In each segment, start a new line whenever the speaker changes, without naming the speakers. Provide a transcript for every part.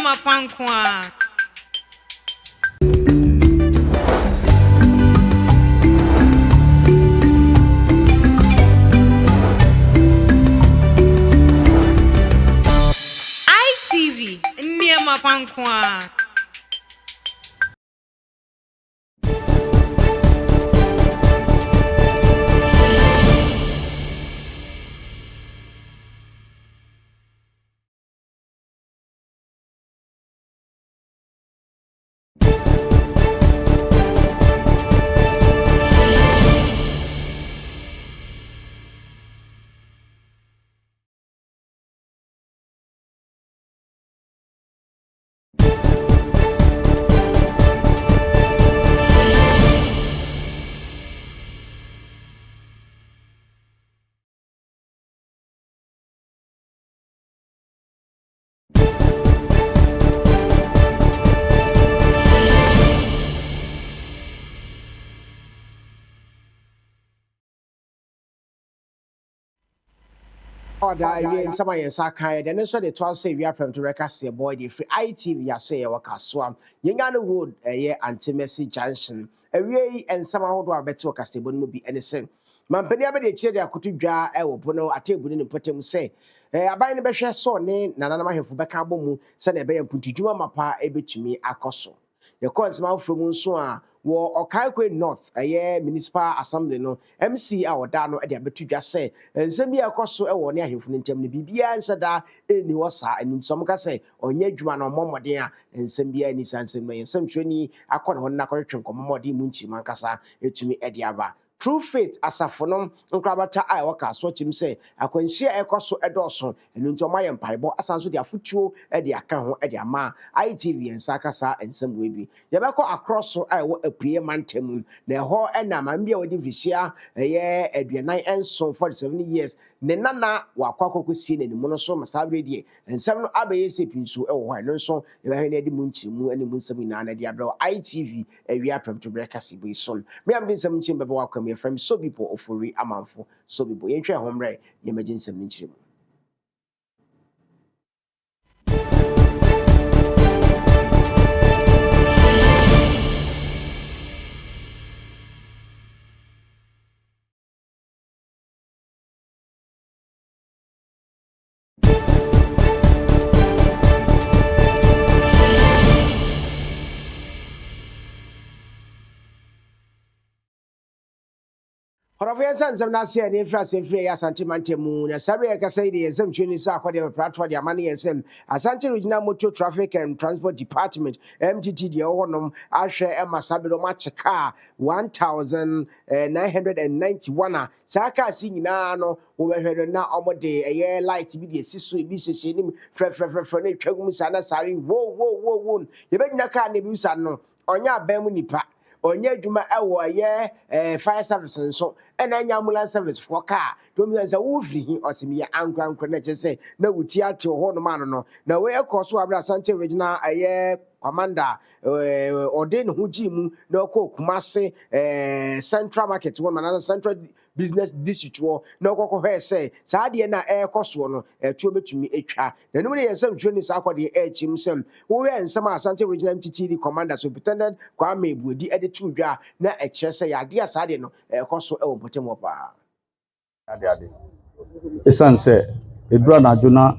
Mapankwa. ITV Mapankwa.
In some way, Sakai, then also the 12 say we are Premtobere Kasie boy, the free ITV, I say, Wakaswam, Yangano Wood, a year anti Messi Johnson, a way and somehow do our better Castibon will be anything. Mampania, the chair, I could draw a wopono, a table in Potem say. I buy the best so name, Nana for Bacabo, send a bay and put you mapa, able to me a cosso. The course mouth from Munsua. War Okaikwe North, a year municipal assembly no MC our dano at the abetu just say, and send me a cost so a one year from Intemni Bibia and Sada, any wasa, and in some case, on Yejuan or Momodia, and send me any sense in me, and some training, I call on Nakochon, Commodi Munchi Mancasa, to me Ediava. True faith as a phonom, Uncrabata I work as what him say. I can share a cost so a dawson, and into my empire, but as answer their footstool at the account at their ma, ITV and Sakasa and some way. Yabako across so I will appear mantem, the whole and a man be with Visia, a year at the 9 and so 47 years. Nenana, Wakako could see in the monosoma Saturday, and some abbey sipping so a while, so if I had the Munchimu and the Munsamina, and the Abro ITV, a real Premtobere Kasie son. Me am this some chamber welcome your friend so people of free amanfo, so people enter home right, you imagine some Munchim. Horavian some Nasia and influence in free as Antimantemu, and Sabria Casadi, and some tunis are for the platform, their money and some Asante Regional Motor Traffic and Transport Department, MTT, the Onum, Asher Emma Sabilo Machaka, 1,991. Saka sing nano, over now over day, a year light to be the sister, business in him, Fred, Chagumusana Sari, whoa. You bet Naka Nebusano, on your Bemunipa. Onye dwuma ewo ye fire service nso ena ambulance service for car to me say wo firi hi osimi ya ankran na che say na wuti ate ho no man no na we ekoso abra Sante regional commander ode ne ho gi mu na okọ Kumase central market one man central business district wo na okọ hwe say saa de na ekoso no etuo betumi etwa na num ne yesam twani sa akode echim sem wo hwe nsam Asante regional MTT commander superintendent Kwame Buodi editu dwa na ekire say ade asa de no ekoso e wo potem wo pa
ade esan say edura na jona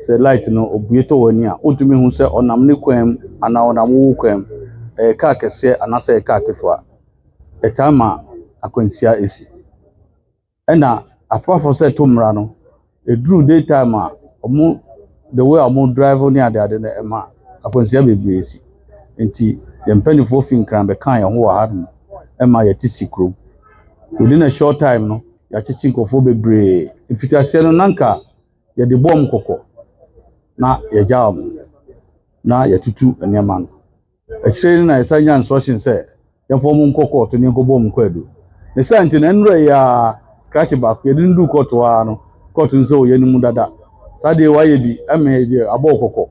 say light no obueto wani a otumi hu say onam ne kwam ana onam wo kwam ka kese ana say ka keto a time akwansia esi ena afafo say to mra no eduru daytime a omo the way omo drive ni ade na ema akwansia bebre esi enti yempanifo fin kran be kan ye ho wa hadum ema ye tisikro within a short time no ya chichi nkofo bebre ifitase no nanka ye de bom kokko na ye jam na ye tutu enema no ekire na esanya instruction say ye form nkokko to ni nkobom kwadu ne santi na nro ya crash back ye ndu koto a no koto nso ye nimu dada sade wa ye bi eme ye abo kokko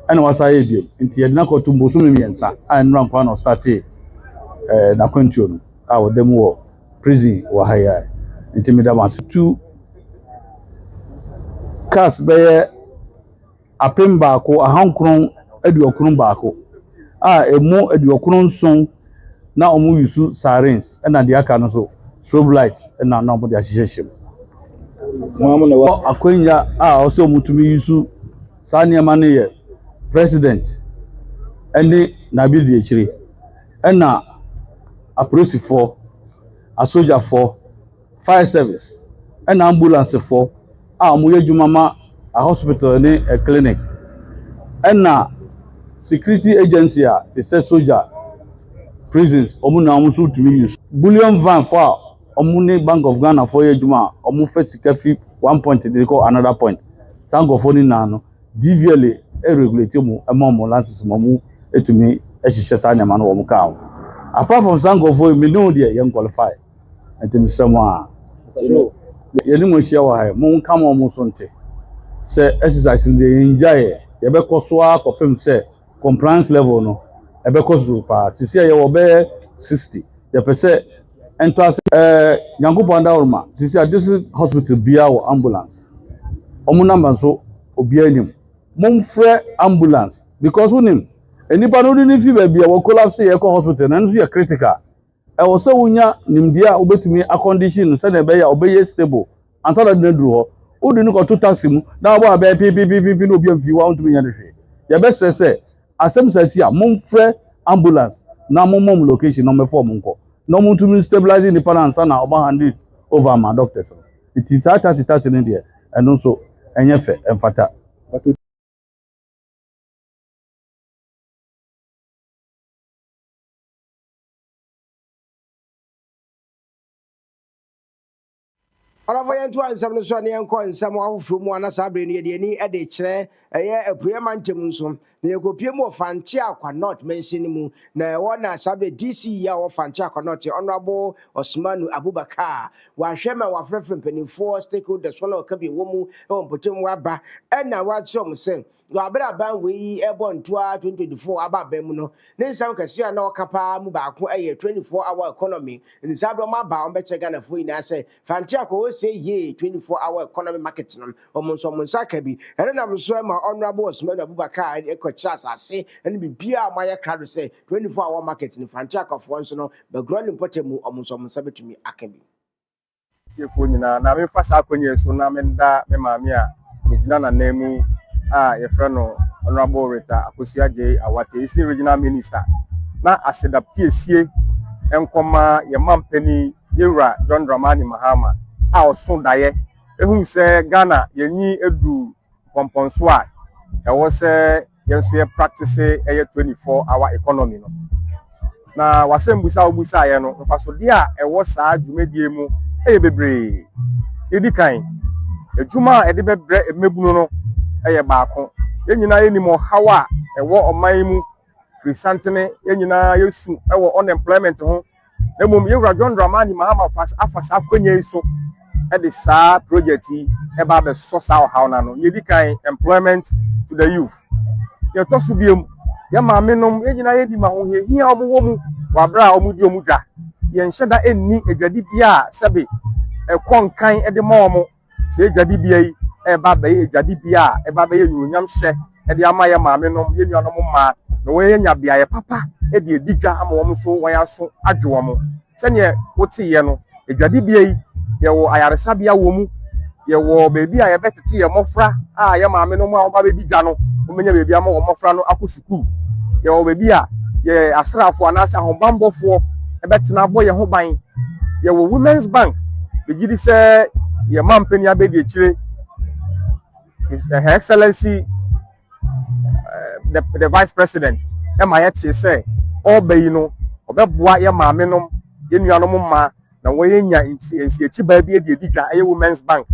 ana wasa ye bi nti ye na koto mboso miensa a nra mpa no start na kwantuo no a wodem wo prison wa haya nti me da mas two cars be apem baako ahankron aduokron baako a emu aduokron nson na omu yusu sirens na de aka no so strobe lights na omu de ahyehyem mamu na wa akwanya a oso mutumi yusu saa niema ne ye president ene na bi de akire na apolicefoɔ asogyafoɔ fire service na ambulancefoɔ a wɔn yɛ adwuma ma a hospital ne a clinic na security agency a te sɛ soja prisons wɔn na wɔn nso tumi use bullion van for a wɔn ne bank of ghana for yɛ adwuma a wɔn fɛ sika fi one point de kɔ another point saa nkɔfoɔ ne nan no dvla regulate mu ma wɔn lances ma wɔn etumi hyehyɛ saa nneɛma no wɔn kaa ho. Apart from Sango for me know the young qualify and to someone you know share why mon come on sonte say exercise in the enjoy you be kosoa kopem say compliance level no e be koso pa sisi ya wo be 60 you per say ento nyankopon da orma sisi a this hospital bia wo ambulance omo number so obi anim mon frɛ ambulance because unim enipa no ni fi ba bia wo collapse ye ko hospital na nso ye critical e wo so wunya nimdia obetumi a condition se na be ya obeye stable ansa da duru ho odi ni ko to taxi mu na bo aba pi no obi amfi wa ontumi nya de hwe ye be stress asem sasi a mon frɛ ambulance na mom location no me form nko no mo tumi stabilize ni pa ansa na oba hand over my doctors it is taxi ni de eno so enye fe emfata.
Ọlọ́fọ̀yẹ́ tó ànsẹ́m ní sọ ní ẹ̀ńkọ́ nsẹ́m ahoforo mu anasa abiri ní ẹ̀dí ẹni ẹ̀dí kyerẹ́ ẹ̀yẹ ẹ̀pùyẹ́ mantam nso na ẹ̀kọ́pẹ́ mu ọ̀fànkyí akwa north mẹ́nsìn mu na ẹ̀wọ́ na sábẹ́ dc yìí a ọ̀fànkyí akwa north Honorable Osmanu Abubakar wàhwẹ́ ma wàfẹ́fẹ́ mpanimfoɔ stakeholders wọn a ọ̀ka bi wọ́n mu ẹ̀wọ̀n mpọ̀tẹ́ mu waba ẹ̀na wàkyerẹ́ ọ̀mù sẹ́n wabere aban wei ebo ntoa 2024 aba aban mu no ne nsam kase a na okapa mu baako 24-hour economy nsabro ma ba on beche Ghana fo ina se fanti akọ say ye 24-hour economy market no omonso monsa ka bi ene na mso ma Honorable Osmanu Abubakar ekọkira asase ene bibia amaye krado say 24-hour market ni fanti akọfo nso no bagro ni mpotemu omonso monsa betumi akabi
tiefo nyina na me fasa akonye so na me nda me maame a me gina na nemu ye freno Honorable Rita Akosua Awate is the regional minister na aseda piesie enkoma ye mampani yewura John Dramani Mahama a oso daye ehun se Ghana yenyi edu pomponso a ewo se yenso ye practice 24-hour economy no na wasembusa obusa ye no mfasode a ewo saa dwumadie mu bebre edikan edwuma ede bebre emebunu no eye baako yenyina yenimo hawa ewo oman mu free santene yenyina yesu ewo unemployment ho emom yewura John Dramani Mahama afasa akwanya iso de saa project eba be so saa haw na no yedikan employment to the youth ye to so biem ye maamenom yenyina yedi ma ho hia omo mu wabra omudi omudwa ye nhyeda enni adwadi bia sebe konkan de ma omo se adwadi bia yi eba be adwadi bia eba be nyunyam hye de ama ye maamenom ye nuanom ma na we nya bia ye papa de edidwa ama omo so wan aso adwe omo sene wote ye no adwadi bia yi ye wo ayaresa bia wo mu ye wo beebi a ye betete ye mofra a ye maamenom a oba be didwa no omenya beebi ama wo mofra no akosukuu ye wo beebi a ye asrafo anasa ahombambofo ebetena abo ye ho ban ye wo women's bank begidi se ye mampani abedi ekire Her Excellency the Vice President ema yete say obayi no obeboa ye maamenom ye nuanom ma na wo yenya ensi echi ba bi edi edidwa aye women's bank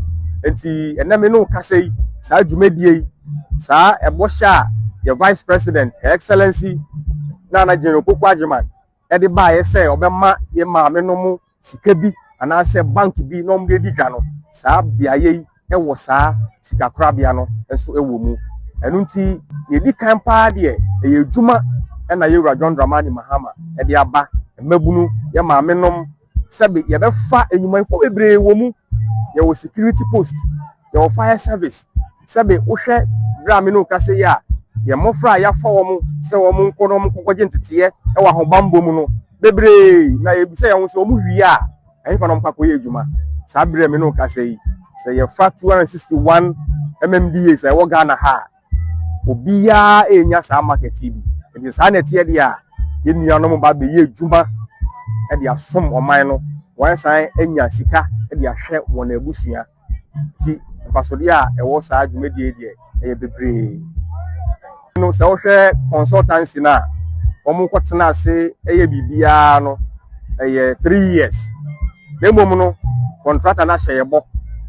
enti ename no kasei saa dwumadie saa ebosha ye Vice President Her Excellency Nana General Kokwa Ajiman edi ba ye say obema ye maamenom sika bi anase bank bi no mde edidwa no saa biaye ewo saa sika krabia no enso ewo mu enu nti yedi kan pa de eye dwuma na yewura John Dramani Mahama de aba mabunu ye maamenom sebe ye be fa enyumanfo bebre wo mu ye wo security post ye wo fire service sɛbe wohwɛ bra me no kase ya ye mofra ya fa wo mu sɛ wo mu nko no mu kokɔgye ntete e wa hobambo mu no bebre na ye bi sɛ ya wo so mu wi a ɛyin fa no mpakɔ ye adwuma saa bra me no kase yi sɛ ye fa 261 mmba sɛ wo Ghana ha obiya enya saa market bi nti saa na tie de a ye nuanom ba be ye adwuma e de asom oman no wan san enya sika e de ahwɛ won abusua ti mfasode a ɛwɔ saa adwumadie de ɛyɛ bebree no sɛ wohwɛ consultancy na wɔn kɔtena ase ɛyɛ bibia no ɛyɛ 3 years na mmom no contractor na hyɛ yɛbɔ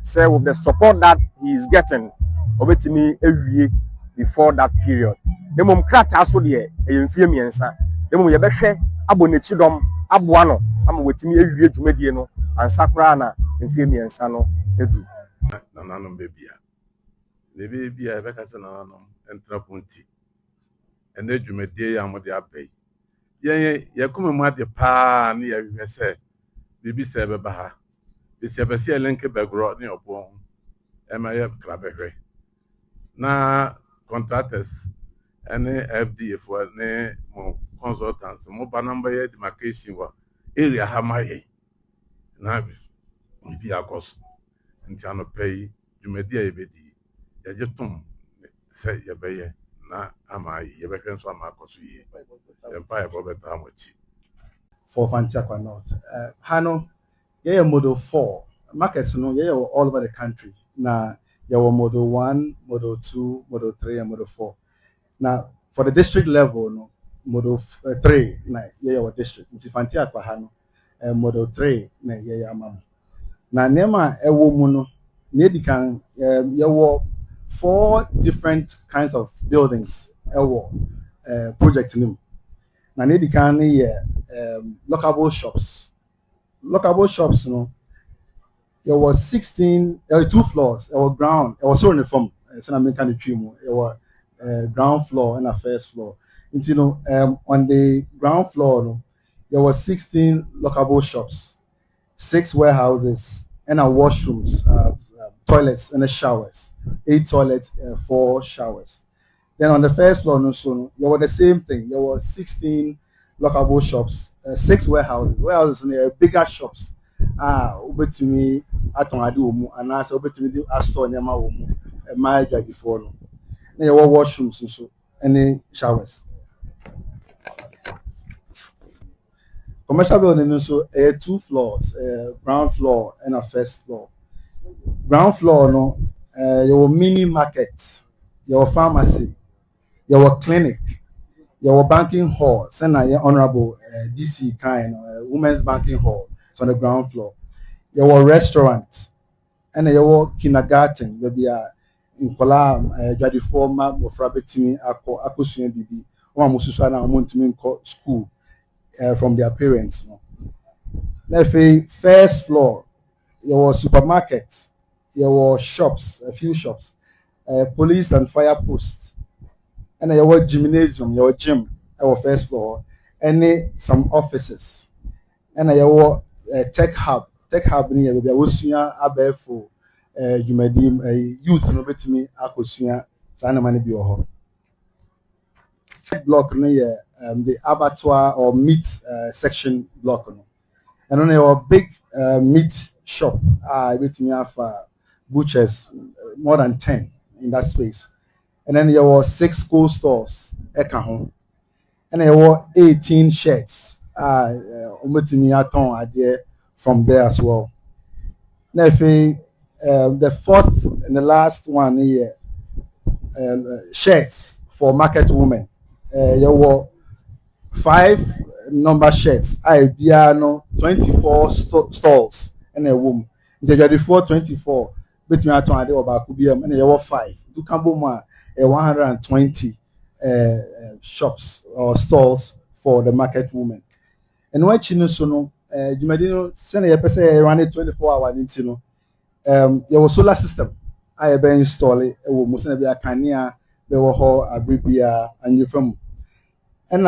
sɛ with the support that he is getting obetimi awie before that period na mmom krataa so deɛ ɛyɛ mfie mmiɛnsa na mmom yɛbɛhwɛ abɔ n'akyi dɔm aboa no ama wɔtumi awie dwumadie no ansa koraa na mfie mmiɛnsa no edu
nananom bebia ne bebia ebe kasa nananom entra ponti ene dwumadie ya mo de abai ye kuma mu ade pa ne ya hwehwe se bibi se be ba ha bi se be se link bagro ne obo ema ye kra behwe na contractors ene fda for ne mo consultants mo ba number ye demarcation wa area ha maye na bi akos nti anɔpɛ dwumadi a yɛbɛdi yɛgye tom sɛ yɛbɛyɛ na ama yɛbɛhwɛ nso ama akɔ so yie yɛmpa yɛbɔ bɛtaa mɔkyi
for Fantiakwa North. Hano, yeah, model 4. Markets, no, yeah, all over the country. Now, yeah, model 1, model 2, model 3, and model 4. Now, for the district level, no, model 3, nah, yeah, our district. In Fantiakwa Hano, model 3, nah, yeah, mama. Now, Nema, woman, nearly can, yeah, 4 different kinds of buildings, project name. Now, nearly can, yeah, lockable shops. Lockable shops, you know, there was 16, there were 2 floors, there was ground, it was so uniform. It's an American dream. It was ground floor and a first floor. And, you know, on the ground floor, you know, there was 16 lockable shops, 6 warehouses, and a washrooms, toilets, and a showers. 8 toilets, 4 showers. Then on the first floor, no, so there was the same thing. There were 16 lockable shops, 6 warehouses and bigger shops. Obetumi atonade omu and as obetumi di store nyama omu my before no. Na there were washrooms so any showers. Commercial building so 2 floors, ground floor and a first floor. Ground floor no, your mini market, your pharmacy, your clinic, your banking hall, send your honorable DC kind, women's banking hall, it's on the ground floor. Your restaurant, and your kindergarten, will be in Kolam, Jadi former or Frabetimi, Akusian BB, one Mususana, Montimin school from their parents. Let's say first floor, your supermarket, your shops, a few shops, police and fire posts, and your gymnasium, your gym, our first floor, and some offices, and your tech hub near where we abefo dwumadim youth no betimi akosua sana mane bi oho block near the abattoir or meat section block no and on your big meat shop betimi afa butchers more than 10 in that space, and then there were 6 school stores eka ho, and there were 18 shirts betimi aton ade from there as well. Now, the 4th and the last one here, shirts for market women. There were 5 number shirts. I piano 24 stalls and a woman. The 24, between I told about Kubium and there were 5. To Kamboma, 120 shops or stalls for the market women. And what you know, so Jumadino send a person around 24 hours into your solar system. I have been installed it will most be a cania, there were a bribia and you from and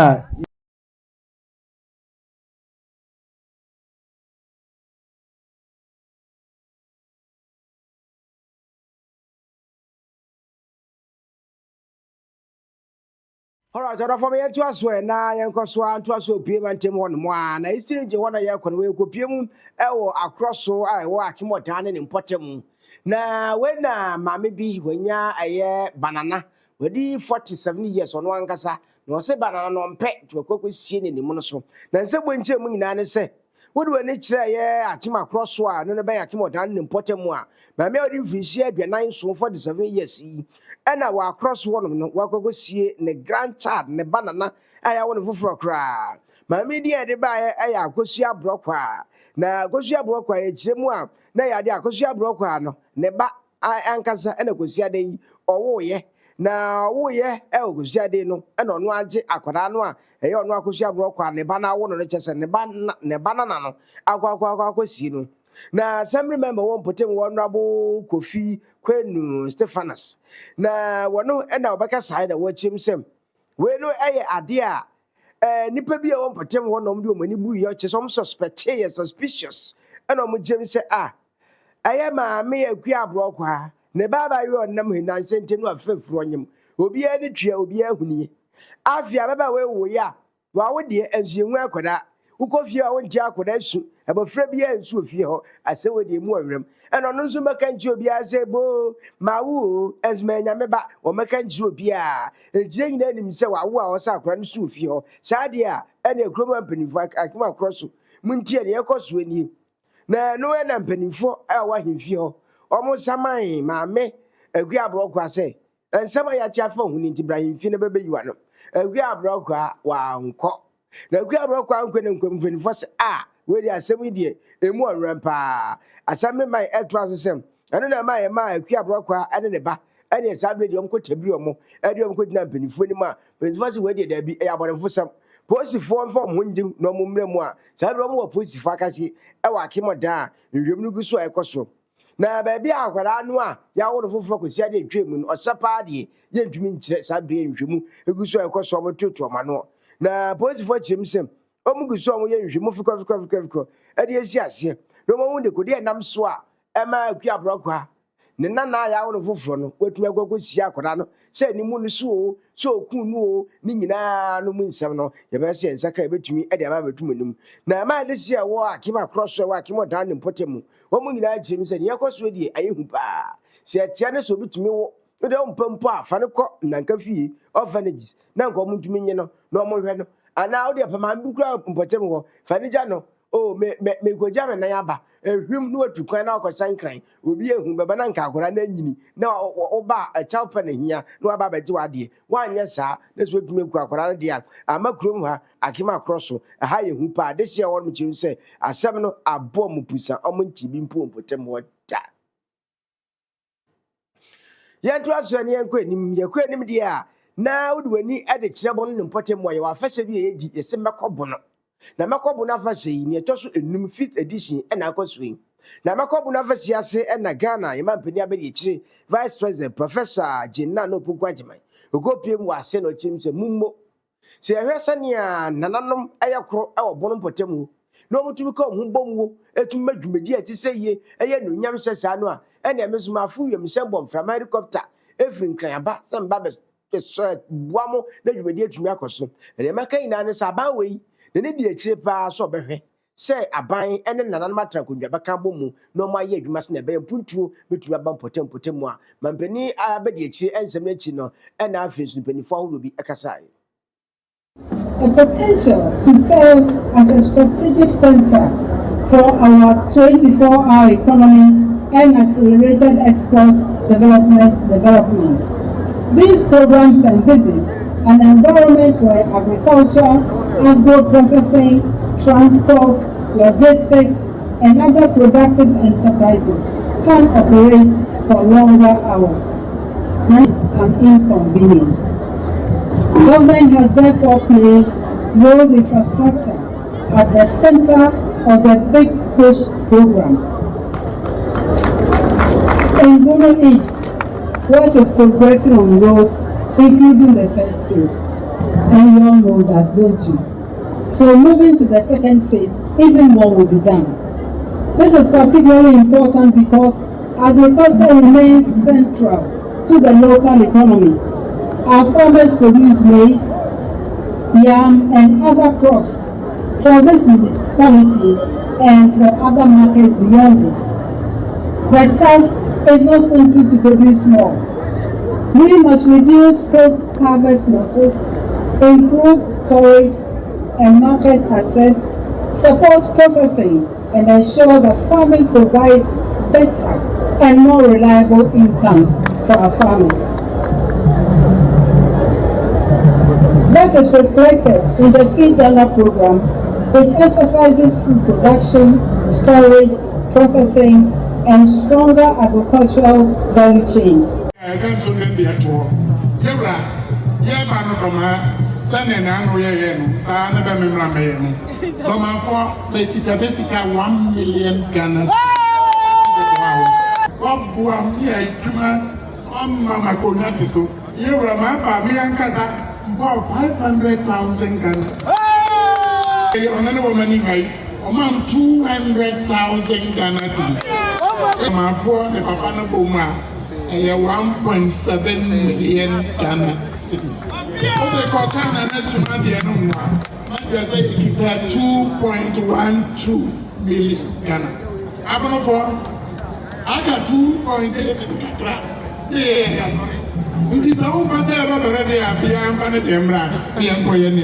Alright, so for me to us when na yanko so anto so pie man tem won mo a na isiri je wona ye kono we ko pie mu ewo across so ai wo akimodan ne importem na we na mame bi wanya aye banana wedi 47 years ono ankasa na o se banana no mpe to kokko sie ne nimu no so na nse bonche mu nyina ne se wodi we ne kire ye akima across so a no ne be akimodan ne importem a mame odi mfirisi aduanan so 47 years yi ena wa cross one no wa kokosie ne grandchild ne banana aya won foforo kra ma me di e de ba aya akosia brokwa na akosia brokwa e kiremu a na ya de akosia brokwa no ne ba ankasa ena kosia de owoye na owoye e okosia de no ena ono age akwara no a eye ono akosia brokwa ne ba na wo no ne chese ne banana no akwa akosie no na some remember one potem honorable Kofi Kwenu Stephanus na wono na obeka side wa chim sem we no eye ade a nipa bi a one potem wonom de omani bu ye che some suspicious and omo jem say aye ma me akua abrokwa ne baba we onam hinan sente no afafuru onyem obi a de twa obi ahuni afia baba we wo ya wa wo de ensuenwu akoda ukofie a wonti akoda su abofra bi ensu ofie ho ase wo de mu awrem eno no nso meka nchi obi ase bo ma wo ezma nya meba o meka nchi obi a ejie nyina nim se wa wo a osa akora no su ofie ho saade a ene ekroma mpanimfo akima akroso muntie de ekoso ani na no na mpanimfo a wa hemfie ho omo saman maame agua abrokwa se ensama ya tia fa huni nti brahimfie na bebe yiwa no agua abrokwa wa nko na agua abrokwa nko ne mpanimfo se we dey asem die emu onwem pa asem mai eto asem eno na mai agua abrokwa ene ne ba ene sabe de omko tabiri omo ede omko dina mpanimfo ni ma mpanimfo se we dey da bi e abonefo sam posifo mfo monjim no mumremu a sabe omo posifo akachi e wa akimoda nwem no guso ekoso na baby akwara anu a ya wo foforo kosia de twemu no osapa de ye ntumi nkire sabe nhwemu eguso ekoso omo tutu omano na posifo chimsem omuguso omo ye nhwemu fiko e de esi ase no mo hunde kodi enam so a e ma akua brokwa ne nana ya wo foforo no watumi agogosia akwara no se ni mu no so okunu o ni nyina no mu nsem no ye be se nsaka e betumi e de aba betum num na ma de sia wo akima cross wo akima dan ne potemu omo nyina achim se ne yakoso die ayehu pa se atia ne so betumi wo de ompampo a fa ne ko nanka fie orphanages na nko mo ntumi nye no na omo hwe no ana wo de pama mbukura potemu ho fa ne ja no o me goja me nan aba ehwim no atukwan na okosan kran obi ehu beba na nka agora na nyini na oba a chawpa na hia na aba baji wade wanye sa na so tumi ku akora na dia amakrom ha akima kroso ha yehu pa de sia won mchim se asem no abo mu pusa omo ntibi mpotem wada yentu aso ne yenkɔ anim dia na wodi wani ade kirebo no mpotem wo ye wa fase bi ye di yese mekɔbo no na makobu na fase yi ne toso enum 5th edition na akosui na makobu na fase ase na Ghana yema mpani abedi kire vice president professor Jinna no Pugwajiman ogopiem wase no chimse mummo se ehwese ne a nananom ayekro e obono mpotemu no mutumi ko hu bomwo etum madwumadi ati seye eye no nyam sesa no a ene emesuma afu yem sembom from helicopter efrin kranaba samba be so buamo na dwumadi atumi akoso ene maka ina ne saba wei ne di akire pa so behwe se aban ene nanan matra kondwa baka bomu no ma ye adwuma se na be puntuo betumi aba potem a mampani abedi akire ensem na chi no ena afesu panifo ahoro bi ekasai
the potential to serve as a strategic center for our 24-hour economy and accelerated export development. These programs envisage an environment where agriculture, agro-processing, transport, logistics, and other productive enterprises can operate for longer hours and inconvenience. Government has therefore placed road infrastructure at the center of the Big Push program. In Goma East, work is progressing on roads, including the first phase. And you all know that, don't you? So moving to the second phase, even more will be done. This is particularly important because agriculture remains central to the local economy. Our farmers produce maize, yam, and other crops for this municipality and for other markets beyond it. The task is not simply to produce more. We must reduce post-harvest losses, improve storage and market access, support processing, and ensure that farming provides better and more reliable incomes for our farmers. That is reflected in the Feed Ghana program, which emphasizes food production, storage, processing, and stronger agricultural value chains.
About 500,000 Ghana. Another woman in my amount 200,000 Ghana. My phone, the Papa Boma, 1.7 million Ghana cities. Okay, Kokana National Dianoma, I say it 2.12 million Ghana. I'm going for I got 2.8. Yeah, it is all possible already. I am going to Demra. I am going to.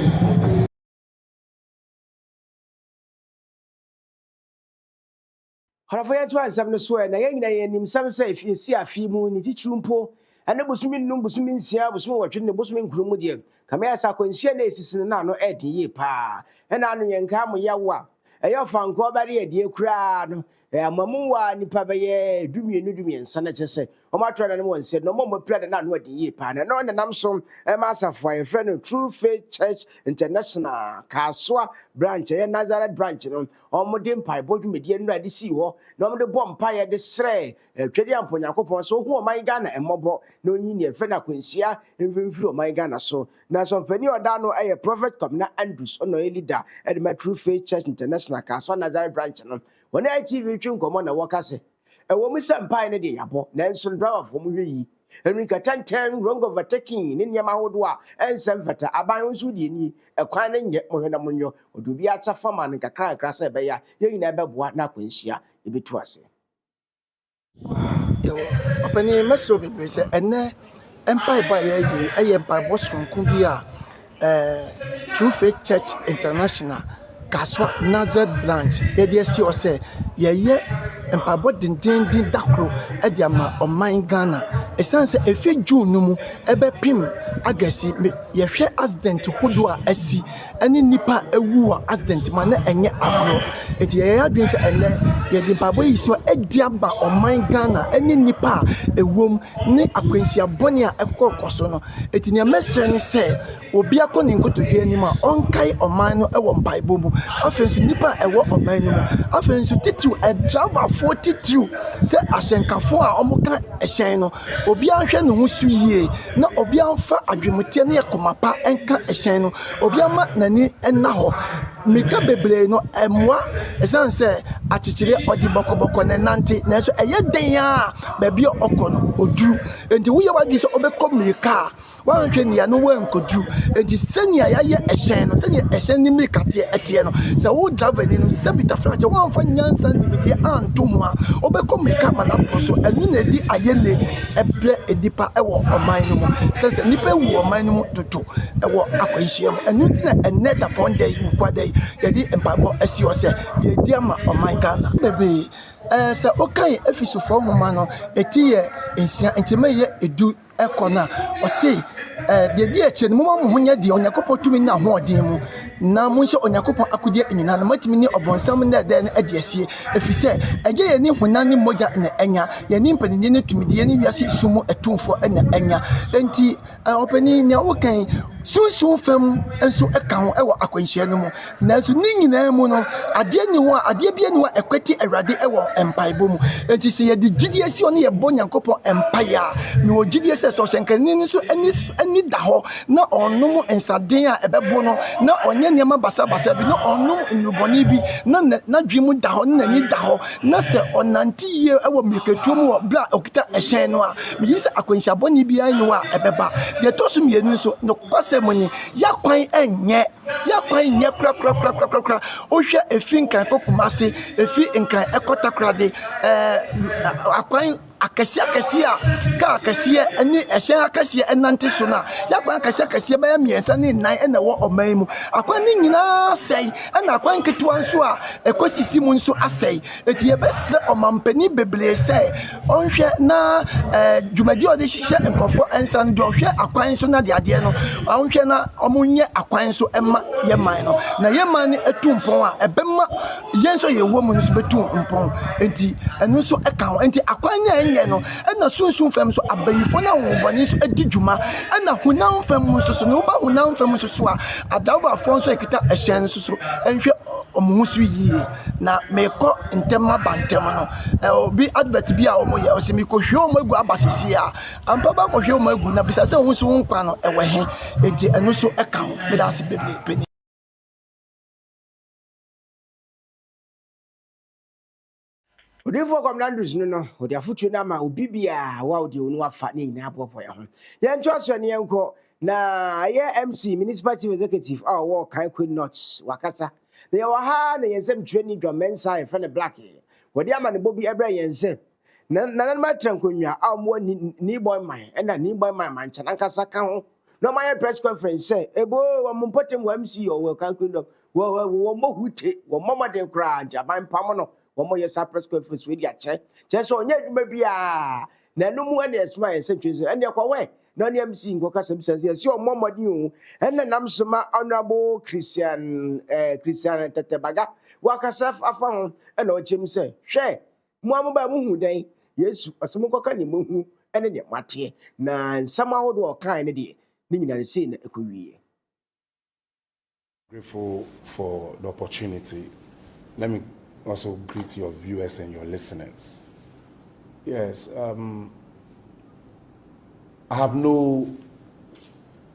Harafaya to answer no so na yen na yen sam say if you see afi mu ni titru mpo ane bosumi num bosumi nsia bosumi wotwe ne bosumi nkromu de kama ya sa kwansia na esisi na no edi yi pa na anu yen ka mo yawa eyo fanko bare edi kura no amamu wa nipa beye dumiensa na chese o ma tro na no wonse no mo pred na no edi yi pa na no nam so ma asafo ye friend no True Faith Church International Kaswa branch ye Nazareth branch no omode mpai bodumedie no ade si ho na omode bom mpai de sre twedi ampo Yakobon so hu o man Ghana emobo na onyi ne friend akwansia mfimfiri o man Ghana so na so fani oda no Prophet Komina Andrews ono leader e de True Faith Church International Kaswa Nazareth branch no wona ITV twi nkomo na wokase wo mu sampai ne de yabo na nso driver fo mu hweyi Enrika 10 wrong overtaking ne nyama hodo a ensem feta aban nso de ni ekwan ne nye mo hwena monyo odubi ata fama ne kakra se be ya ye nyina beboa na kwanhia ebetu ase
yo opani mesro bebe se ene empire ba ye empire bosronko bi a True Faith Church International Kaswa Nazareth branch ye de si o se ye empabo dindin dakro e de ama oman Ghana esanse efi June no mu ebe pim agasi ye hwe accident hodo a asi ene nipa ewu a accident ma na enye agro eti ye adwen se ene ye de empabo yi so edi aba oman Ghana ene nipa ewom ne akwansia bone a ekokoso no eti ne mesre ne se obi akoni nkotodwe ani ma onkai oman no ewo mpaibo mu afensu nipa ewo oman no mu afensu titiu e driver 42 se ashenkafo a omoka ehyen no obi ahwe ne ho su yie na obi amfa adwemutie ne yekomapa enka ehyen no obi ama nani enna ho mika bebre no emwa esanse achichire odi bokoboko ne nante na so eye den a ba bi okono odu enti wo ye wadwi so obekọ mika wan hwe nia no wan kodu enti senia ya ye ehyen no senia ehyen ni mikate etie no se wo driver ni no se bita fraje wan fa nyansa ni bi anto ho a obekọ mika mana poso enu na di ayene eble edipa ewo oman no mu se nipa ewo oman no mu toto ewo akwanhia mu enu ti na eneda ponde yi kwade ye di empabo asio se ye di ama oman Ghana bebe se okan efisufo moma no etiye ensia entime ye edu ekona o sei de di eche no mo ho nya de Onyankopon tumi na ho odin mu na mo nche Onyankopon akudie enyina no matimi ni obonsam na de na adiesie efise ege ye ni hunan ni moja na enya ye ni mpanini ni tumi de ni wiase sumu etumfo na enya enti opani ne okan sunsun fam enso eka ho ewo akwanhia no mu na so ni nyina mu no ade ni ho ade bia ni ho ekwati awrade ewo empaibo mu enti se ye de gidie si ono ye Onyankopon empire ni o gidie se so shenkani ni so ani da ho na onum ensaden a ebebo no na onye niam basa bi na onum nruboni bi na dwimu da ho na ni da ho na se onanti ye ewo miketu mu bla okita ehyen no a mi yi se akwanhia boni bi an no a ebeba de to so mienu so no kwase money, Yakwan and yet, Yakwan, Yakra, Osha, a fin can Kumasi, a fee in can Ekota Crade, Aquine. Akasia ka akasia ani ehye akasia enante so na yakwan akasia ba miensa ne nan na wo oman mu akwan ne nyina sei na akwan ketewa nso a ekosisi mu nso asei eti ye besre omampani bebre sei onhwe na dwumadi ode hihye nkofo ensan de ohwe akwan so na de ade no onhwe na omunye akwan so ema ye man no na ye man ne etumpon a ebema yenso ye wo mu nso betumpon enti enu so eka ho enti akwan ne no na sunsun fam so abayifo na wobani so adi dwuma na hunam fam so no ba hunam fam so a adawa fo so ekita ehyen so enhwe omuhusu yie na meko ntema bantem no obi advert bi a omoye o se mi ko hwe omagu abasisi a ampa ba ko hwe omagu na bisa se ohusu nkwa no ewe he enti enu so eka ho me da se bebre pani
Odifo Commandos no odi afutu na ma obi bia wa odi onu afa ne nyina apopo ya ho ye nto aso ne yenko na ye MC municipal chief executive wo kan queen nuts wakasa na ye wa ha na yensem training dwamensa e friend black wodi ama ne bobi ebra yensem na ma trankonwa mo ni boy man na ni boy man man chan ankasa ka ho no my press conference say ebo wo mpotem wa MC wo kan queen nuts wo mo hute wo mama de kra jaban pam no One yes, press conference with your check. Just so you may be a Nanumu and yes, my centuries, and your way. None am seeing Gokasam says, yes, your mama knew, and then I'm some honorable Christian Tetebaga. Wakasaf a found, and old Jim say, share. Mamma Bamu day, yes, a smokani muhu, and then your mati. Na somehow do a kind of day, meaning I see a career.
Grateful for the opportunity. Let me also greet your viewers and your listeners. Yes, I have no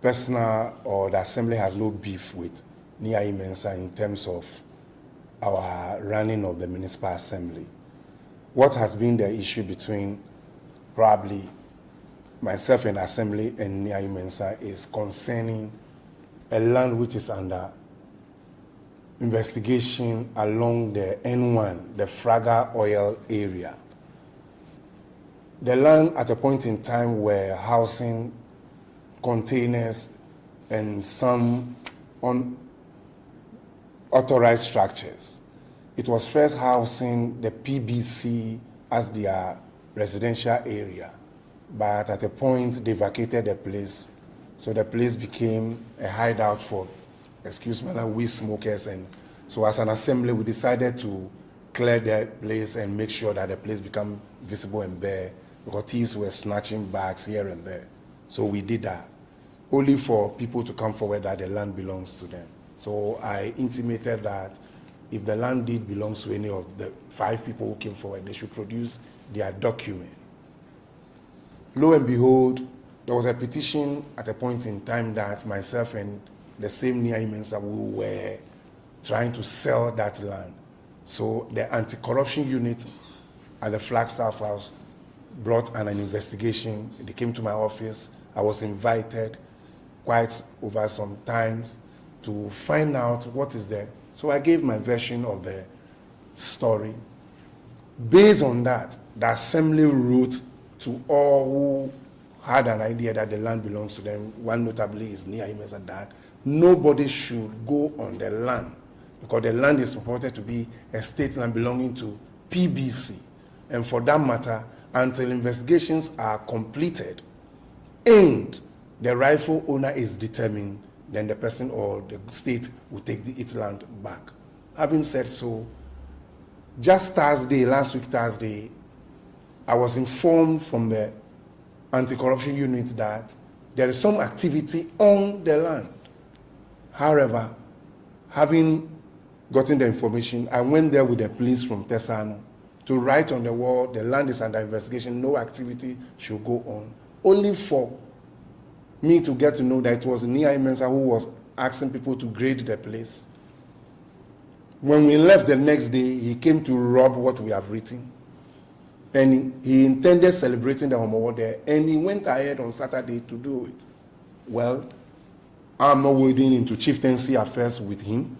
personal, or the assembly has no beef with Nia Mensa in terms of our running of the municipal assembly. What has been the issue between probably myself and the assembly and Nia Mensa is concerning a land which is under investigation along the N1, the Fraga oil area. The land at a point in time were housing containers and some unauthorized structures. It was first housing the PBC as their residential area, but at a point they vacated the place, so the place became a hideout for weed smokers, and so as an assembly we decided to clear the place and make sure that the place become visible and bare, because thieves were snatching bags here and there. So we did that, only for people to come forward that the land belongs to them. So I intimated that if the land did belong to any of the 5 people who came forward, they should produce their document. Lo and behold, there was a petition at a point in time that myself and the same Nia Mensa we were trying to sell that land. So the anti-corruption unit at the Flagstaff House brought an investigation. They came to my office. I was invited quite over some times to find out what is there. So I gave my version of the story. Based on that, the assembly wrote to all who had an idea that the land belongs to them. One notably is Nia Mensa, that nobody should go on the land, because the land is reported to be a state land belonging to PBC. And for that matter, until investigations are completed and the rightful owner is determined, then the person or the state will take its land back. Having said so, just Thursday, last week Thursday, I was informed from the anti-corruption unit that there is some activity on the land. However, having gotten the information, I went there with the police from Tesano to write on the wall, the land is under investigation, no activity should go on. Only for me to get to know that it was Nia Mensa who was asking people to grade the place. When we left the next day, he came to rob what we have written. And he intended celebrating the Homo there, and he went ahead on Saturday to do it. Well, I'm not wading into chieftaincy affairs with him.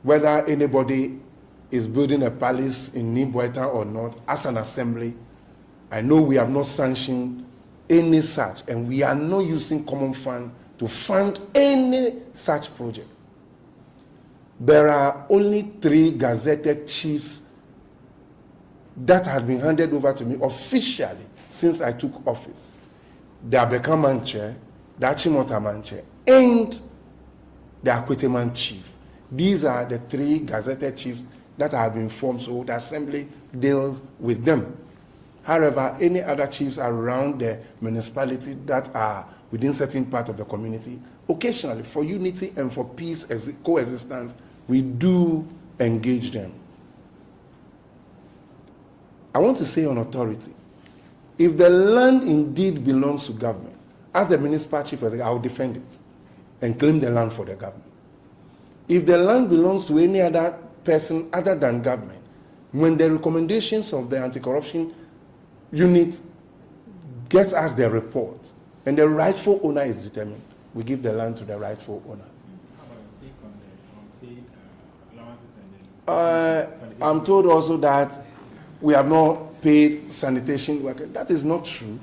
Whether anybody is building a palace in Niboita or not, as an assembly, I know we have not sanctioned any such, and we are not using common fund to fund any such project. There are only 3 gazetted chiefs that had been handed over to me officially since I took office. The Abeka Manche, the Achimota Manche, and the Akwete chief. These are the 3 gazetted chiefs that have been formed, so the assembly deals with them. However, any other chiefs around the municipality that are within certain part of the community, occasionally for unity and for peace coexistence, we do engage them. I want to say on authority, if the land indeed belongs to government, as the municipal chief, I will defend it and claim the land for the government. If the land belongs to any other person other than government, when the recommendations of the anti-corruption unit gets us the report and the rightful owner is determined, we give the land to the rightful owner. I'm told also that we have not paid sanitation workers. That is not true.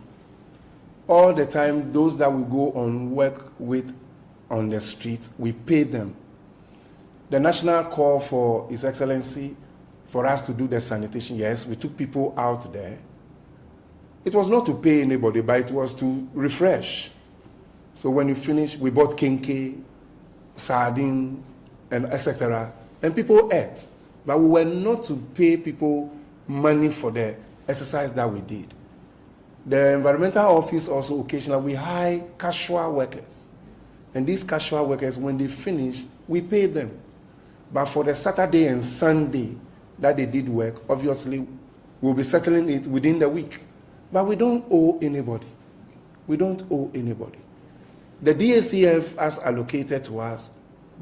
All the time, those that we go on work with on the street, we pay them. The national call for His Excellency for us to do the sanitation, yes, we took people out there. It was not to pay anybody, but it was to refresh. So when you finish, we bought kenke, sardines, and etc. And people ate. But we were not to pay people money for the exercise that we did. The environmental office also occasionally, we hire casual workers. And these casual workers, when they finish, we pay them. But for the Saturday and Sunday that they did work, obviously, we'll be settling it within the week. But we don't owe anybody. We don't owe anybody. The DACF, as allocated to us,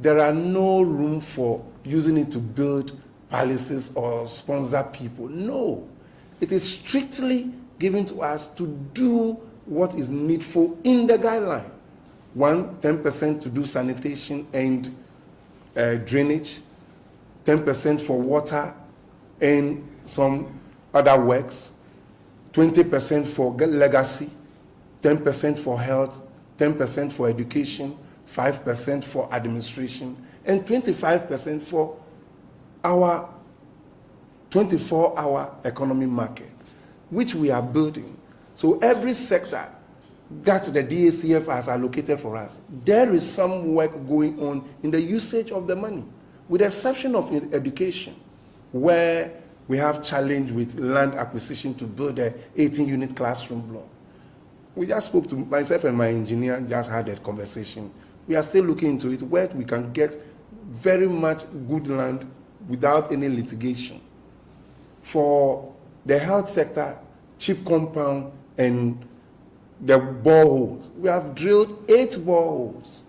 there are no room for using it to build palaces or sponsor people. No. It is strictly given to us to do what is needful in the guideline. 10% to do sanitation and drainage, 10% for water and some other works, 20% for legacy, 10% for health, 10% for education, 5% for administration, and 25% for our 24-hour economy market, which we are building. So every sector that the DACF has allocated for us, there is some work going on in the usage of the money, with the exception of education, where we have challenge with land acquisition to build a 18-unit classroom block. We just spoke to myself and my engineer, just had a conversation. We are still looking into it, where we can get very much good land without any litigation. For the health sector, cheap compound and the boreholes, we have drilled 8 boreholes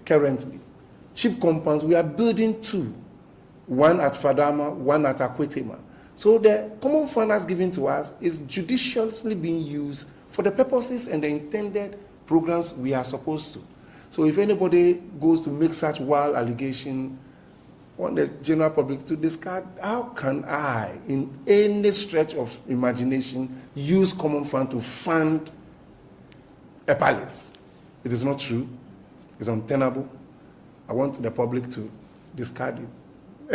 currently. Cheap compounds, we are building 2, one at Fadama, one at Akwetema. So the common fund that's given to us is judiciously being used for the purposes and the intended programs we are supposed to. So if anybody goes to make such wild allegation, I want the general public to discard, how can I, in any stretch of imagination, use common fund to fund a palace? It is not true. It's untenable. I want the public to discard it.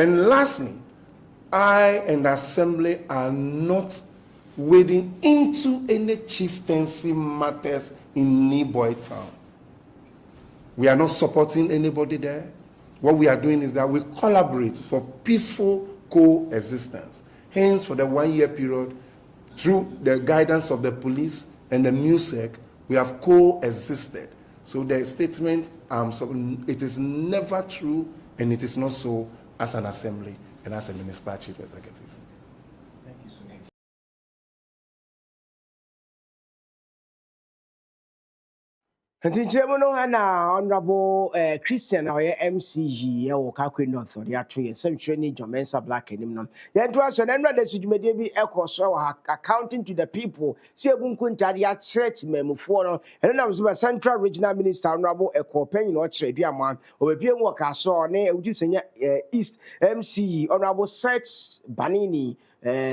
And lastly, I and the assembly are not wading into any chieftaincy matters in Niboy town. We are not supporting anybody there. What we are doing is that we collaborate for peaceful coexistence. Hence, for the 1-year period, through the guidance of the police and the MUSEC, we have coexisted. So the statement, it is never true, and it is not so as an assembly and as a municipal chief executive.
Thank you so much.
Nti kyerɛ no ha na honorable Christian na ɔyɛ MCG ɛwɔ Kakwe North ɔde ato yɛn nsɛmtwerɛ ne Jomensa Black anim no yɛnto aso na nnura da so dwumadie bi ɛkɔ so wɔ ha accounting to the people si ebu nkontade akyerɛ timamufoɔ no ɛno nam so ba Central Regional Minister honorable ɛkɔpɛnyin na ɔkyerɛ bi ama ɔbɛbie mu wɔ kaso ne ewudi sɛnya East MCE honorable Search Banini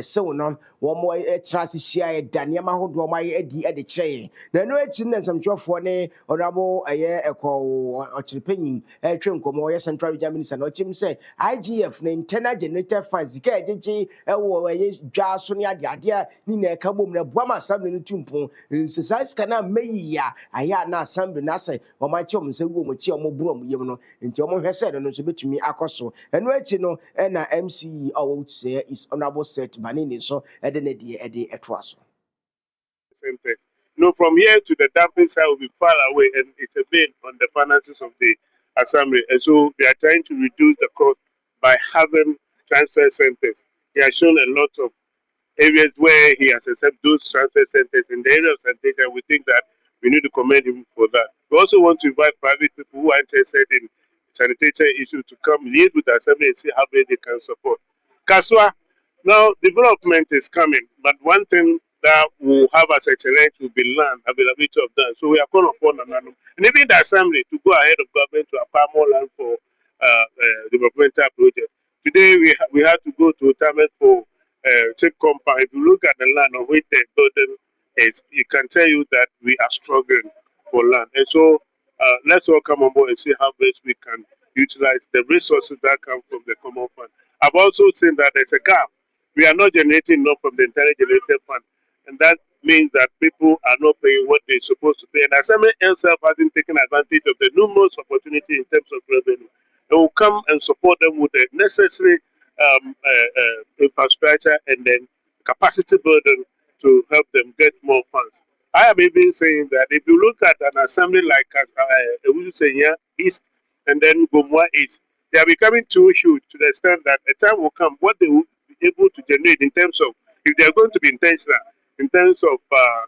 so no wɔn trase hyia da nneɛma ahodoɔ wɔn ayɛ adi de kyerɛ na ɛno akyi na nsɛmtwerɛfoɔ ne ɔdabo ɛyɛ ɛkɔ ɔkyerɛpanyin ɛtwe nkɔmɔ ɔyɛ Central Regional Minister na ɔkyerɛm sɛ IGF ne internal generated funds sika ɛgyegye ɛwɔ ɛyɛ dwa so ne adeadeɛ ne na ɛka bom na boam assembly no tumpo nse saa sika na mɛyi a ayɛ na assembly na sɛ wɔn akyɛ wɔn nsa gu wɔn akyi a wɔn buru wɔn yam no nti wɔn hwɛ sɛ no nso betumi akɔ so ɛno akyi no ɛna MCE ɔwɔ sɛ is honorable set banini so ɛde ne deɛ ɛde ɛtoa so.
No, from here to the dumping site will be far away, and it's a bit on the finances of the assembly. And so they are trying to reduce the cost by having transfer centers. He has shown a lot of areas where he has accepted those transfer centers. In the area of sanitation, we think that we need to commend him for that. We also want to invite private people who are interested in sanitation issues to come live with the assembly and see how they can support. Kaswa, now development is coming, but one thing that will have as a challenge will be land availability of land. So we are calling upon another, and even the assembly to go ahead of government to acquire more land for developmental projects. Today we had to go to retirement for check compound. If you look at the land on which the building is, it can tell you that we are struggling for land. And so let's all come on board and see how best we can utilize the resources that come from the common fund. I've also seen that there's a gap. We are not generating enough from the internally generated fund. And that means that people are not paying what they're supposed to pay. And assembly itself hasn't taken advantage of the numerous opportunities in terms of revenue. They will come and support them with the necessary infrastructure and then capacity building to help them get more funds. I am even saying that if you look at an assembly like East and then Gomwa East, they are becoming too huge to the extent that a time will come what they will be able to generate in terms of, if they are going to be intentional, in terms of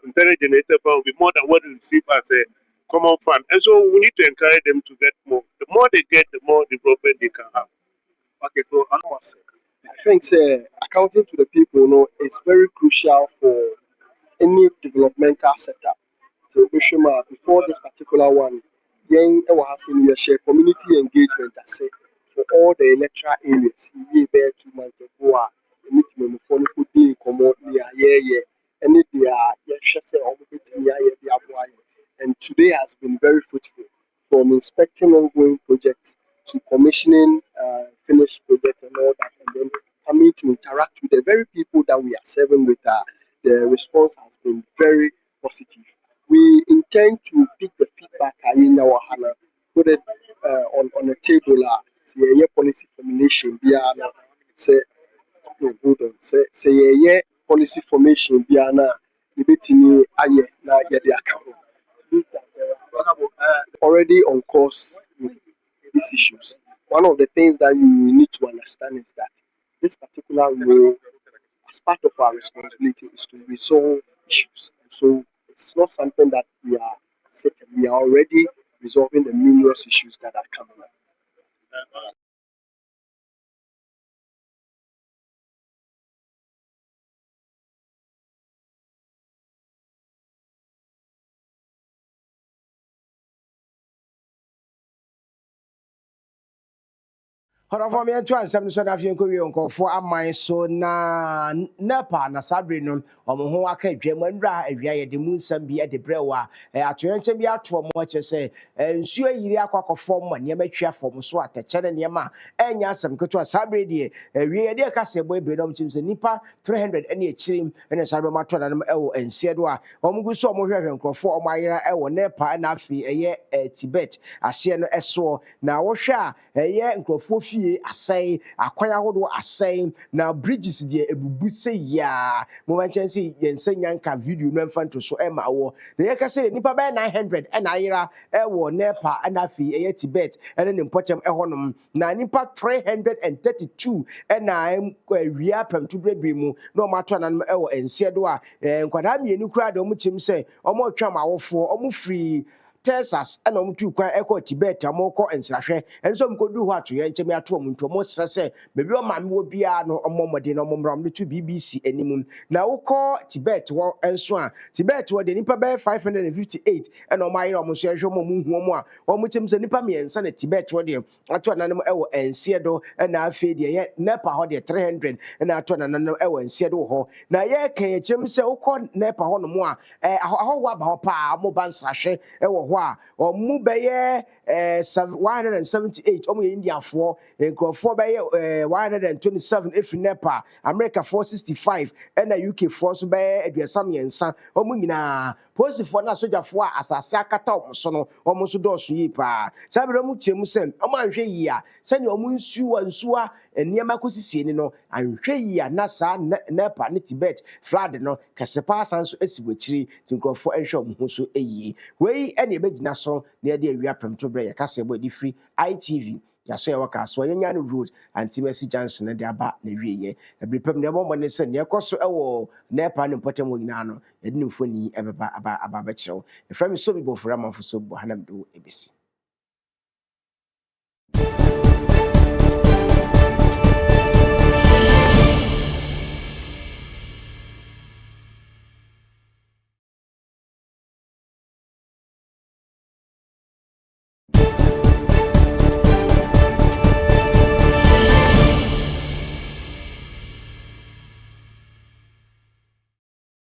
internal generated fund will be more than what they receive as a common fund. And so we need to encourage them to get more. The more they get, the more development they can have.
Okay, so I think accounting to the people, is very crucial for any developmental setup. So before this particular one, young we share community engagement for all the electoral areas. We bear 2 months ago, meet me for the come out and and today has been very fruitful from inspecting ongoing projects to commissioning finished projects and all that, and then coming to interact with the very people that we are serving with. The response has been very positive. We intend to pick the feedback in our HANA, put it on a table, say policy formulation, say no, hold on, say policy formation, ibitini aye na yedi account. Already on course with these issues. One of the things that you need to understand is that this particular role, as part of our responsibility, is to resolve issues. So it's not something that we are setting. We are already resolving the numerous issues that are coming up.
Honorable me to answer so that you go for a mine so na nepa na sabre no omo ho aka dwam ndra awia ye de mu nsam bi de brewa atoyente bi ato mo che se nsuo yiri akwakofo mo ne matwa fom so ateche ne ma enya asem keto sabre de awia ye de ka se boy bre no chim se nipa 300 ene achirim ene sabre mato na no ewo ensie do a omo gu so omo hwehwe nkrofo omo ayera ewo nepa na afi eye Tibet ahye no eso na wo hwe a eye nkrofo asay akwanya hodo asay na bridges de ebubu se ya mo manchen se yensanya nka video no mfanto so ema wo na ye ka se nipa ba 900 na ayira ewo nepa na afi eye Tibet ene ne mpotem ehonom na nipa 332 na awia Premtobere bi mu na o mato na ewo ensie do a nkwada mienu kura de o mu chim se o mo twam awofo o mu free Texas and tu kwan ekọ Tibet amokọ ensrahwe enso mkodu ho ato yenche me ato omuntu mo sra se bebi o maame wo bia no omomode no omomram no tu BBC animum na wokọ Tibet wo enso a Tibet wo de nipa be 558 and omaye o mo so ehwe mo mu hu mo a o mo tem se nipa miensa na Tibet wo de ato nanem ewo ensie do na afi de ye nepa ho de 300 na ato nanem ewo ensie do ho na ye kan ye chem se wokọ nepa ho no mo a ahọ wa ba ho pa mo ban srahwe ewo ho a omu beye 178 omu ye India for nkrofo beye 127 if Nepal America 465 and UK for so beye aduasam yensa omu nyina police for na soldier for asase akata omo so no omo so do so yi pa sabere mu tiemu sem omo anhwe yi a se ne omu nsuwa eniema kosisi ni no anhwe yi a na sa Nepal ne Tibet flood no kasepa sanso esiwachiri tinkrofo enhwe omo so eyi wei ene ebegina so na de awia Premtobere Kasie boy di free ITV ya so ya waka so yenya no road anti-Mercy Johnson na de aba na wieye ebrepem na ebo ne se ne ekoso ewo Nepal ne potem wo nyina no yedi nimfoni ebeba aba ba chew efra mi so bi bo fura manfo so bo hanam do ebesi